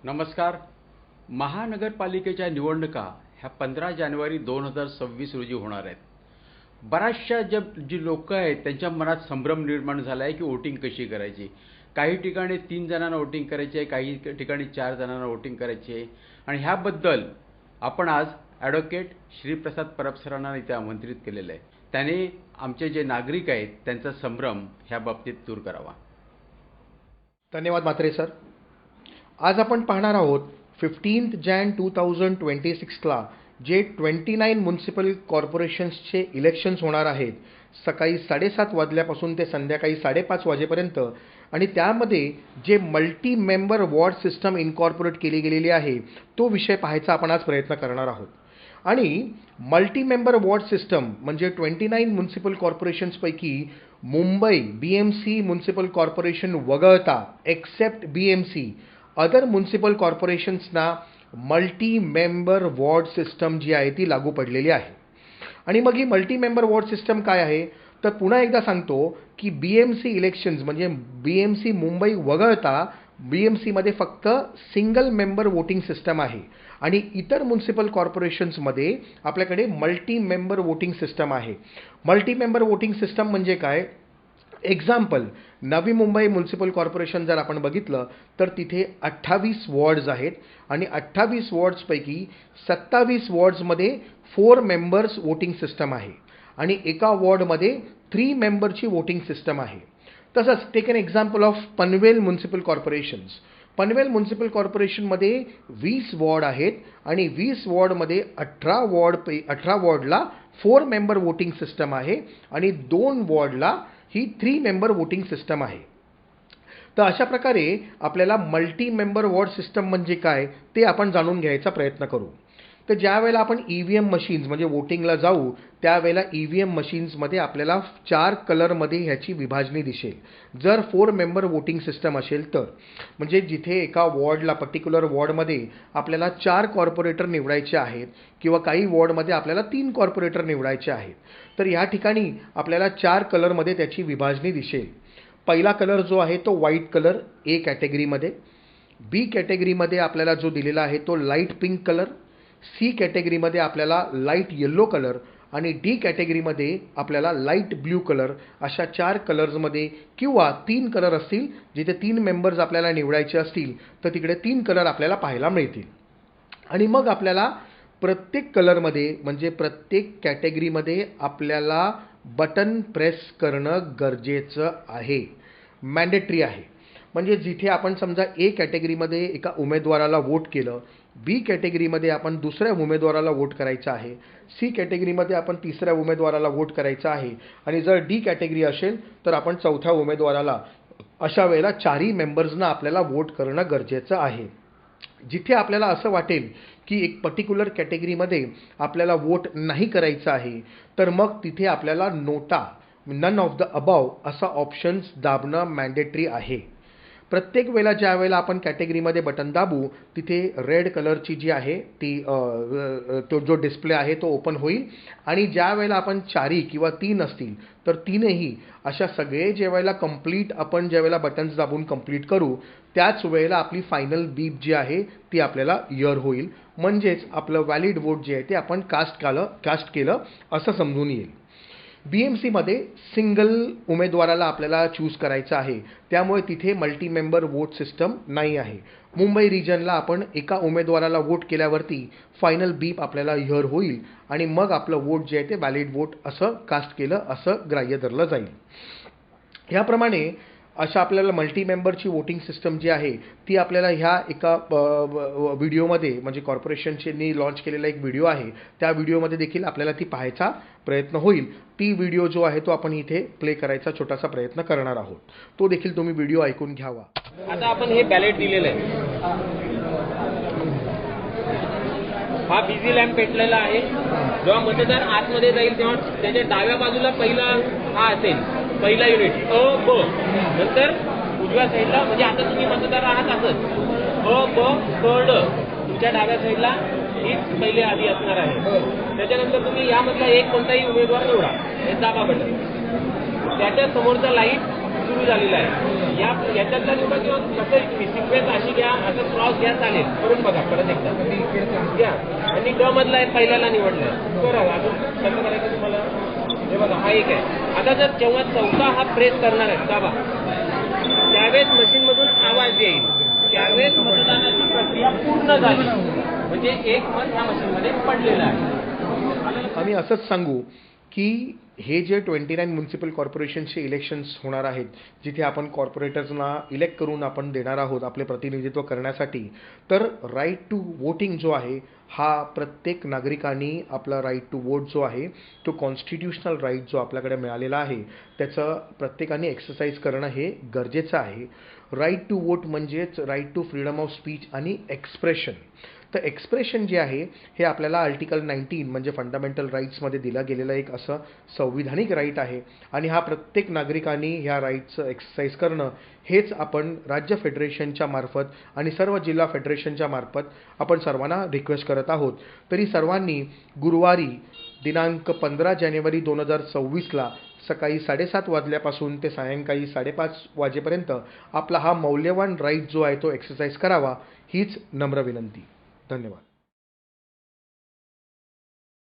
नमस्कार. महानगरपालिकेच्या निवडणुका ह्या 15 जानेवारी 2026 रोजी होणार आहेत. बऱ्याचशा जी लोक आहेत त्यांच्या मनात संभ्रम निर्माण झाला आहे की वोटिंग कशी करायची. काही ठिकाणी 3 जणांना वोटिंग करायचे आहे, काही ठिकाणी 4 जणांना वोटिंग करायचे आहे. आणि ह्याबद्दल आपण आज ॲडव्होकेट श्रीप्रसाद परब सरांना इथे आमंत्रित केलेलं आहे. त्याने आमचे जे नागरिक आहेत त्यांचा संभ्रम ह्या बाबतीत दूर करावा. धन्यवाद म्हात्रे सर. आज आपण पाहणार आहोत 15 जॅन 2026ला जे 29 म्युनिसिपल कॉर्पोरेशन्सचे इलेक्शन्स होणार आहेत, सकाळी 7:30 वाजल्यापासून ते संध्याकाळी 5:30 वाजेपर्यंत. आणि त्यामध्ये जे multi member ward system incorporate केली गेलेली आहे तो विषय पाहायचा आपण आज प्रयत्न करणार आहोत. आणि मल्टी मेंबर वॉर्ड सिस्टम म्हणजे 29 म्युनिसिपल कॉर्पोरेशन्सपैकी मुंबई BMC म्युनिसिपल कॉर्पोरेशन वगळता एक्सेप्ट BMC अदर म्युनिसिपल कॉर्पोरेशन्सना मल्टी मेंबर वॉर्ड सिस्टम जी आहे ती लागू पडलेली आहे. आणि मग ही मल्टी मेंबर वॉर्ड सिस्टम काय आहे तर पुन्हा एकदा सांगतो की BMC इलेक्शन्स म्हणजे BMC मुंबई वगळता BMCमध्ये फक्त सिंगल मेंबर वोटिंग सिस्टम आहे. आणि इतर म्युनिसिपल कॉर्पोरेशन्समध्ये आपल्याकडे मल्टी मेंबर वोटिंग सिस्टम आहे. मल्टी मेंबर वोटिंग सिस्टम म्हणजे काय? Example, Navi Mumbai municipal corporation जर आपण बघितलं तर तिथे 28 वॉर्ड्स आहेत आणि 28 वॉर्ड्सपैकी 27 वॉर्ड्समध्ये 4 मेंबर्स वोटिंग सिस्टम आहे आणि एका वॉर्डमध्ये 3 मेंबरची वोटिंग सिस्टम आहे. तसंच take an example of Panvel municipal corporations. Panvel municipal कॉर्पोरेशनमध्ये 20 वॉर्ड आहेत आणि 20 वॉर्डमध्ये 18 वॉर्डला 4 मेंबर वोटिंग सिस्टम आहे आणि 2 वॉर्डला ही 3 मेंबर वोटिंग सिस्टम आहे. तर अशा प्रकारे आपल्याला मल्टी मेंबर वॉर्ड सिस्टम म्हणजे काय ते आपण जाणून घ्यायचा प्रयत्न करू. तर ज्या वेळेला आपण EVM मशीन्स म्हणजे वोटिंगला जाऊ त्यावेळेला EVM मशीन्समध्ये आपल्याला 4 कलरमध्ये ह्याची विभाजणी दिसेल. जर 4 मेंबर वोटिंग सिस्टम असेल तर म्हणजे जिथे एका वॉर्डला पर्टिक्युलर वॉर्डमध्ये आपल्याला 4 कॉर्पोरेटर निवडायचे आहेत किंवा काही वॉर्डमध्ये आपल्याला 3 कॉर्पोरेटर निवडायचे आहेत तर ह्या ठिकाणी आपल्याला 4 कलरमध्ये त्याची विभाजणी दिसेल. पहिला कलर जो आहे तो व्हाईट कलर A कॅटेगरीमध्ये, B कॅटेगरीमध्ये आपल्याला जो दिलेला आहे तो लाईट पिंक कलर, C कॅटेगरीमध्ये आपल्याला लाईट येल्लो कलर आणि D कॅटेगरीमध्ये आपल्याला लाईट ब्ल्यू कलर अशा 4 कलर्समध्ये किंवा 3 कलर असतील जिथे 3 मेंबर्स आपल्याला निवडायचे असतील तर तिकडे 3 कलर आपल्याला पाहायला मिळतील. आणि मग आपल्याला प्रत्येक कलरमध्ये म्हणजे प्रत्येक कॅटेगरीमध्ये आपल्याला बटन प्रेस करणं गरजेचं आहे, मॅन्डेटरी आहे. म्हणजे जिथे आपण समजा A कॅटेगरीमध्ये एका उमेदवाराला वोट केलं, B कॅटेगरीमध्ये आपण दुसऱ्या उमेदवाराला वोट करायचं आहे, C कॅटेगरीमध्ये आपण तिसऱ्या उमेदवाराला वोट करायचं आहे आणि जर D कॅटेगरी असेल तर आपण चौथ्या उमेदवाराला. अशा वेळेला 4ही मेंबर्सना आपल्याला वोट करणं गरजेचं आहे. जिथे आपल्याला असं वाटेल की एक पर्टिक्युलर कॅटेगरीमध्ये आपल्याला वोट नाही करायचं आहे तर मग तिथे आपल्याला नोटा नन ऑफ द अबाव असा ऑप्शन्स दाबणं मॅन्डेटरी आहे. प्रत्येक वेळेला ज्या वेळेला आपण कॅटेगरीमध्ये बटन दाबू तिथे रेड कलरची जी आहे ती तो जो डिस्प्ले आहे तो ओपन होईल आणि ज्या वेळेला आपण 4 किंवा 3 असतील तर 3ही अशा सगळे ज्या वेळेला कंप्लीट आपण ज्या वेळेला बटन्स दाबून कंप्लीट करू त्याच वेळेला आपली फायनल बीप जी आहे ती आपल्याला इयर होईल. म्हणजेच आपलं व्हॅलिड वोट जे आहे ते आपण कास्ट केलं असं समजून येईल. BMCमध्ये सिंगल उमेदवाराला आपल्याला चूज करायचं आहे त्यामुळे तिथे मल्टी मेंबर वोट सिस्टम नाही आहे. मुंबई रिजनला आपण एका उमेदवाराला वोट केल्यावरती फायनल बीप आपल्याला इयर होईल आणि मग आपलं वोट जे आहे ते व्हॅलिड वोट असं कास्ट केलं असं ग्राह्य धरलं जाईल. ह्याप्रमाणे अशा आपल्याला मल्टी मेंबरची वोटिंग सिस्टम जी आहे ती आपल्याला ह्या एका व्हिडिओमध्ये म्हणजे कॉर्पोरेशननी लॉन्च केलेला एक व्हिडिओ आहे त्या व्हिडिओमध्ये देखील आपल्याला ती पाहायचा प्रयत्न होईल. ती व्हिडिओ जो आहे तो आपण इथे प्ले करायचा छोटासा प्रयत्न करणार आहोत. तो देखील तुम्ही व्हिडिओ ऐकून घ्यावा. आता आपण हे बॅलेट दिलेलं आहे, हा बिझी लॅम्प पेटलेला आहे. जेव्हा मतदार आतमध्ये जाईल तेव्हा त्याच्या डाव्या बाजूला पहिला हा असेल, पहिला युनिट अ ब, नंतर उजव्या साईडला म्हणजे आता तुम्ही मतदार आहात असंच अ ब क ड तुमच्या डाव्या साईडला हीच पहिले आधी असणार आहे. त्याच्यानंतर तुम्ही यामधला एक कोणताही उमेदवार निवडा, हे दाबा बटन. त्याच्या समोरचा लाईट सुरू झालेला आहे. याच्यातला निवडा किंवा कसं तुम्ही सिक्वेन्स अशी घ्या, असं क्रॉस घ्या, चालेल. करून बघा परत एकदा घ्या. आणि ड मधला आहे पहिल्याला निवडलाय, करा. अजून कसं करायचं तुम्हाला, हे बघा हा एक आहे. आता जर जेव्हा चौथा हा प्रेस करणार आहे दाबा, त्यावेळेस मशीनमधून आवाज येईल, त्यावेळेस मतदानाची प्रक्रिया पूर्ण झाली, म्हणजे एक मत या मशीनमध्ये पडलेलं आहे. आम्ही असंच सांगू की हे जे 29 म्युन्सिपल कॉर्पोरेशनचे इलेक्शन्स होणार आहेत, जिथे आपण कॉर्पोरेटर्सना इलेक्ट करून आपण देणार आहोत आपले प्रतिनिधित्व करण्यासाठी, तर राईट टू वोटिंग जो आहे हा प्रत्येक नागरिकांनी आपला राईट टू वोट जो आहे तो कॉन्स्टिट्यूशनल राईट जो आपल्याकडे मिळालेला आहे त्याचं प्रत्येकाने एक्सरसाइज करणं हे गरजेचं आहे. राईट टू वोट म्हणजेच right to freedom of speech आणि एक्सप्रेशन. तर एक्सप्रेशन जे आहे हे आपल्याला आर्टिकल 19 म्हणजे फंडामेंटल राईट्समध्ये दिलं गेलेलं एक असं संविधानिक राईट आहे आणि हा प्रत्येक नागरिकांनी ह्या राईटचं एक्सरसाइज करणं हेच आपण राज्य फेडरेशनच्या मार्फत आणि सर्व जिल्हा फेडरेशनच्या मार्फत आपण सर्वांना रिक्वेस्ट करत आहोत. तरी सर्वांनी गुरुवारी दिनांक 15 जानेवारी 2026ला सकाळी 7:30 वाजल्यापासून ते सायंकाळी 5:30 वाजेपर्यंत आपला हा मौल्यवान राईट जो आहे तो एक्सरसाइज करावा, हीच नम्र विनंती. धन्यवाद.